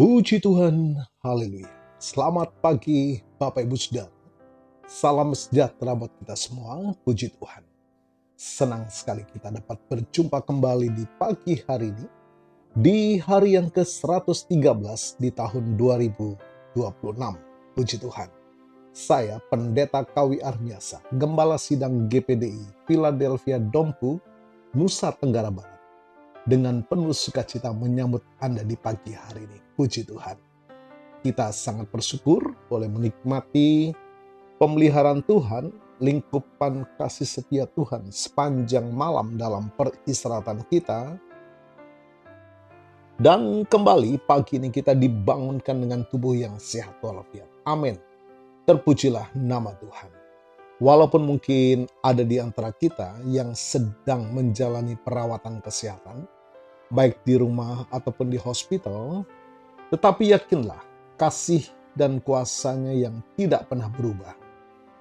Puji Tuhan, haleluya. Selamat pagi Bapak Ibu Saudara. Salam sejahtera buat kita semua, puji Tuhan. Senang sekali kita dapat berjumpa kembali di pagi hari ini, di hari yang ke-113 di tahun 2026. Puji Tuhan. Saya Pendeta Kawi Armiasa, Gembala Sidang GPDI Philadelphia Dompu, Nusa Tenggara Barat, dengan penuh sukacita menyambut Anda di pagi hari ini. Puji Tuhan. Kita sangat bersyukur boleh menikmati pemeliharaan Tuhan, lingkupan kasih setia Tuhan sepanjang malam dalam peristirahatan kita. Dan kembali pagi ini kita dibangunkan dengan tubuh yang sehat walafiat. Amin. Terpujilah nama Tuhan. Walaupun mungkin ada di antara kita yang sedang menjalani perawatan kesehatan, baik di rumah ataupun di hospital, tetapi yakinlah kasih dan kuasanya yang tidak pernah berubah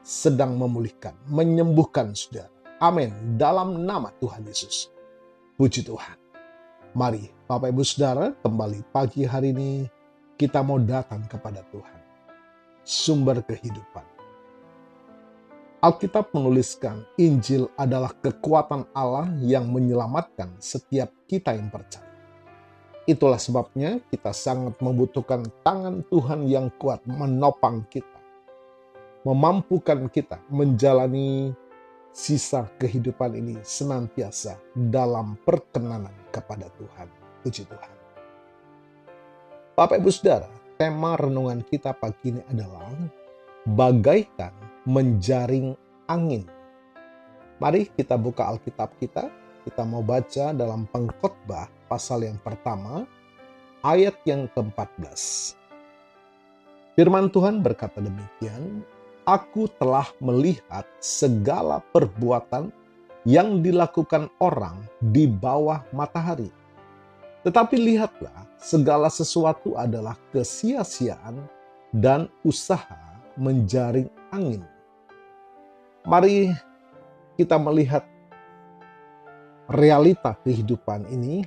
sedang memulihkan, menyembuhkan saudara. Amin. Dalam nama Tuhan Yesus. Puji Tuhan. Mari Bapak Ibu Saudara, kembali pagi hari ini kita mau datang kepada Tuhan, sumber kehidupan. Alkitab menuliskan Injil adalah kekuatan Allah yang menyelamatkan setiap kita yang percaya. Itulah sebabnya kita sangat membutuhkan tangan Tuhan yang kuat menopang kita, memampukan kita menjalani sisa kehidupan ini senantiasa dalam perkenanan kepada Tuhan. Puji Tuhan. Bapak Ibu Saudara, tema renungan kita pagi ini adalah bagaikan menjaring angin. Mari kita buka Alkitab kita. Kita mau baca dalam Pengkhotbah pasal yang pertama, ayat yang ke-14. Firman Tuhan berkata demikian, "Aku telah melihat segala perbuatan yang dilakukan orang di bawah matahari. Tetapi lihatlah, segala sesuatu adalah kesia-siaan dan usaha menjaring angin." Mari kita melihat realita kehidupan ini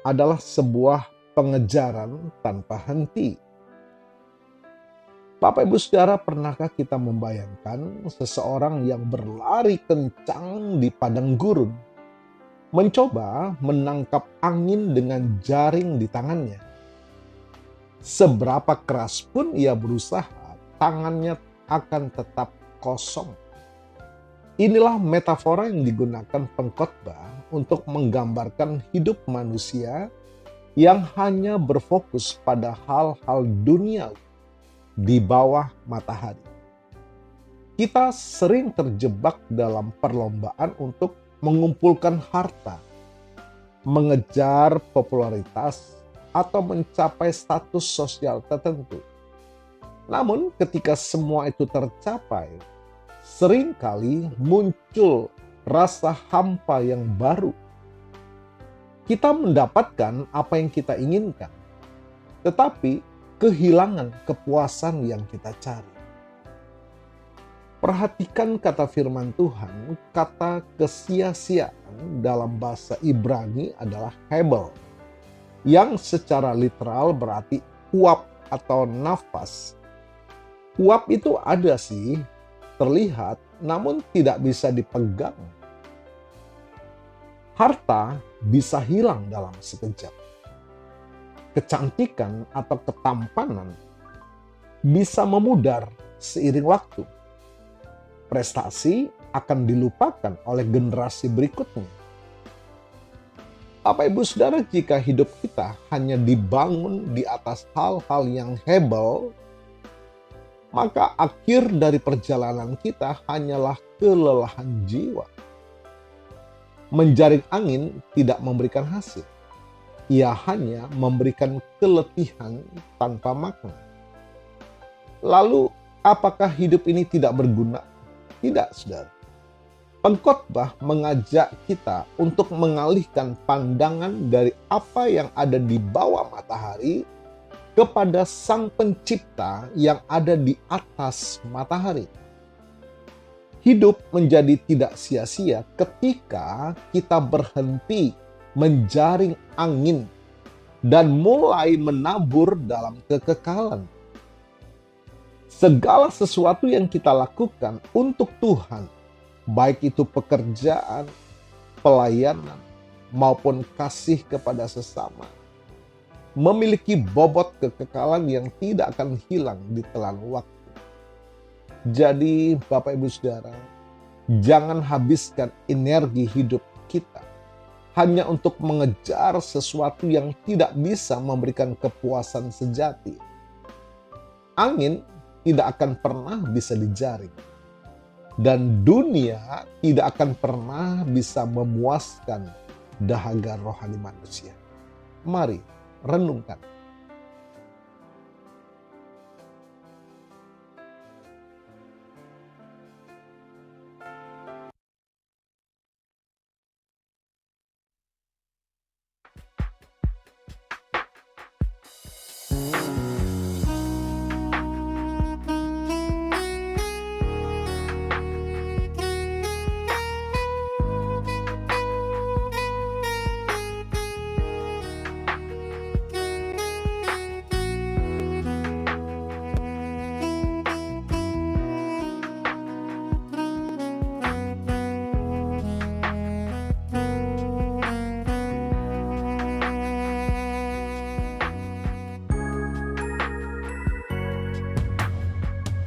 adalah sebuah pengejaran tanpa henti. Bapak Ibu Saudara, pernahkah kita membayangkan seseorang yang berlari kencang di padang gurun, mencoba menangkap angin dengan jaring di tangannya? Seberapa keras pun ia berusaha, tangannya akan tetap kosong. Inilah metafora yang digunakan pengkhotbah untuk menggambarkan hidup manusia yang hanya berfokus pada hal-hal duniawi di bawah matahari. Kita sering terjebak dalam perlombaan untuk mengumpulkan harta, mengejar popularitas, atau mencapai status sosial tertentu. Namun ketika semua itu tercapai, seringkali muncul rasa hampa yang baru. Kita mendapatkan apa yang kita inginkan, tetapi kehilangan kepuasan yang kita cari. Perhatikan kata firman Tuhan, kata kesia-siaan dalam bahasa Ibrani adalah hebel, yang secara literal berarti uap atau nafas. Uap itu ada sih, terlihat, namun tidak bisa dipegang. Harta bisa hilang dalam sekejap. Kecantikan atau ketampanan bisa memudar seiring waktu. Prestasi akan dilupakan oleh generasi berikutnya. Bapak Ibu Saudara, jika hidup kita hanya dibangun di atas hal-hal yang hebel, maka akhir dari perjalanan kita hanyalah kelelahan jiwa. Menjaring angin tidak memberikan hasil. Ia hanya memberikan keletihan tanpa makna. Lalu, apakah hidup ini tidak berguna? Tidak, saudara. Pengkhotbah mengajak kita untuk mengalihkan pandangan dari apa yang ada di bawah matahari kepada Sang Pencipta yang ada di atas matahari. Hidup menjadi tidak sia-sia ketika kita berhenti menjaring angin dan mulai menabur dalam kekekalan. Segala sesuatu yang kita lakukan untuk Tuhan, baik itu pekerjaan, pelayanan, maupun kasih kepada sesama, memiliki bobot kekekalan yang tidak akan hilang di telan waktu. Jadi Bapak Ibu Saudara, jangan habiskan energi hidup kita hanya untuk mengejar sesuatu yang tidak bisa memberikan kepuasan sejati. Angin tidak akan pernah bisa dijaring, dan dunia tidak akan pernah bisa memuaskan dahaga rohani manusia. Mari renungkan.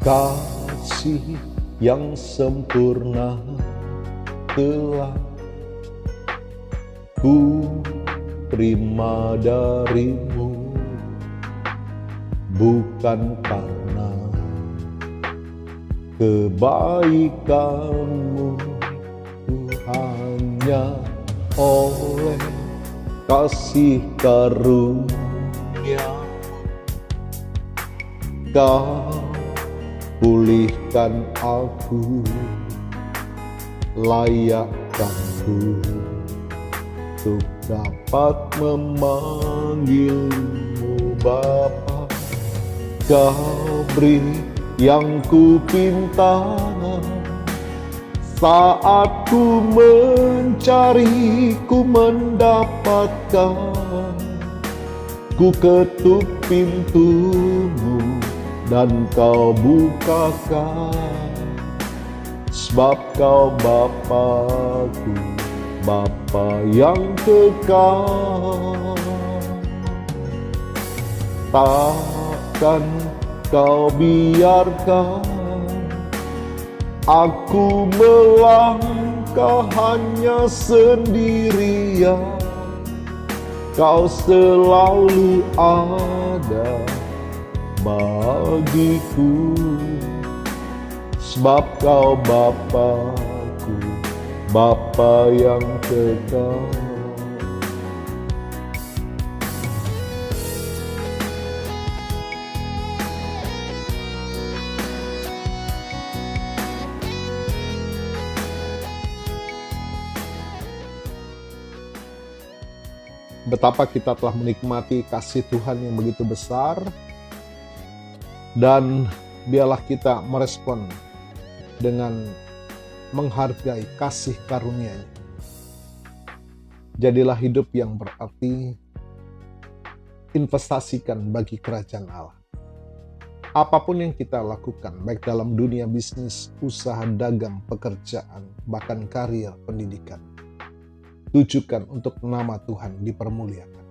Kasih yang sempurna telah ku terima darimu, bukan karena kebaikanmu, hanya oleh kasih karunia Kau pulihkan aku, layakkanku untuk dapat memanggilmu Bapa. Kau beri yang ku pinta saat ku mencari, ku mendapatkan. Ku ketuk pintumu dan kau bukakan, sebab kau Bapa-Ku, Bapa yang kekal. Takkan kau biarkan aku melangkah hanya sendirian. Kau selalu ada bagiku, sebab kau Bapa-Ku, Bapa yang kekal. Betapa kita telah menikmati kasih Tuhan yang begitu besar, dan biarlah kita merespon dengan menghargai kasih karunia-Nya. Jadilah hidup yang berarti, investasikan bagi kerajaan Allah. Apapun yang kita lakukan, baik dalam dunia bisnis, usaha, dagang, pekerjaan, bahkan karir, pendidikan, tujukan untuk nama Tuhan dipermuliakan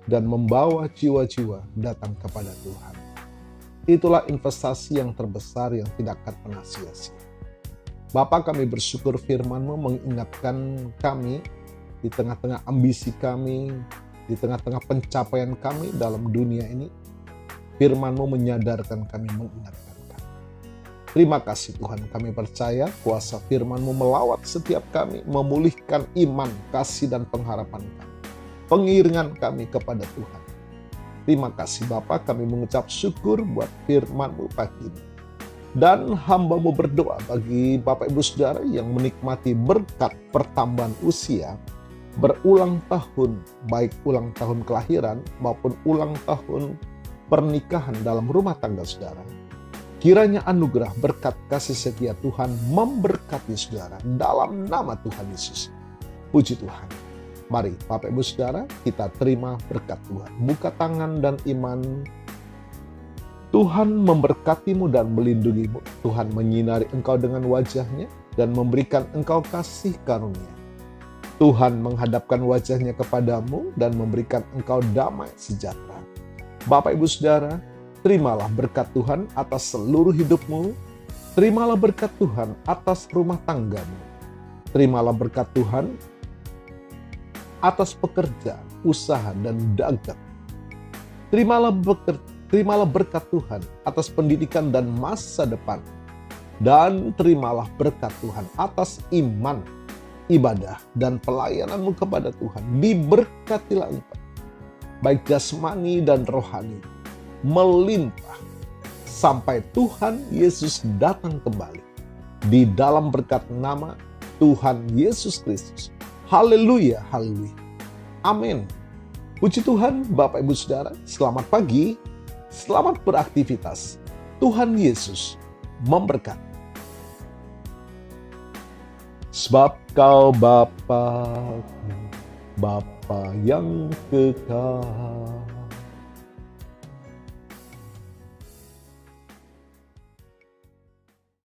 dan membawa jiwa-jiwa datang kepada Tuhan. Itulah investasi yang terbesar yang tidak akan pernah sia-sia. Bapa, kami bersyukur firman-Mu mengingatkan kami di tengah-tengah ambisi kami, di tengah-tengah pencapaian kami dalam dunia ini. Firman-Mu menyadarkan kami, mengingatkan kami. Terima kasih Tuhan, kami percaya kuasa firman-Mu melawat setiap kami, memulihkan iman, kasih, dan pengharapan kami, pengiringan kami kepada Tuhan. Terima kasih Bapa, kami mengucap syukur buat firman-Mu pagi ini. Dan hamba-Mu berdoa bagi Bapak Ibu Saudara yang menikmati berkat pertambahan usia, berulang tahun, baik ulang tahun kelahiran maupun ulang tahun pernikahan dalam rumah tangga saudara. Kiranya anugerah berkat kasih setia Tuhan memberkati saudara dalam nama Tuhan Yesus. Puji Tuhan. Mari Bapak Ibu Saudara, kita terima berkat Tuhan. Buka tangan dan iman. Tuhan memberkatimu dan melindungimu. Tuhan menyinari engkau dengan wajah-Nya dan memberikan engkau kasih karunia. Tuhan menghadapkan wajah-Nya kepadamu dan memberikan engkau damai sejahtera. Bapak Ibu Saudara, terimalah berkat Tuhan atas seluruh hidupmu. Terimalah berkat Tuhan atas rumah tanggamu. Terimalah berkat Tuhan atas pekerjaan, usaha, dan dagang. Terimalah berkat Tuhan atas pendidikan dan masa depan. Dan terimalah berkat Tuhan atas iman, ibadah, dan pelayananmu kepada Tuhan. Diberkatilah engkau, baik jasmani dan rohani, melimpah sampai Tuhan Yesus datang kembali. Di dalam berkat nama Tuhan Yesus Kristus. Haleluya, haleluya. Amin. Puji Tuhan, Bapak Ibu Saudara, selamat pagi, selamat beraktivitas. Tuhan Yesus memberkati. Sebab Kau Bapa, Bapa yang kekal,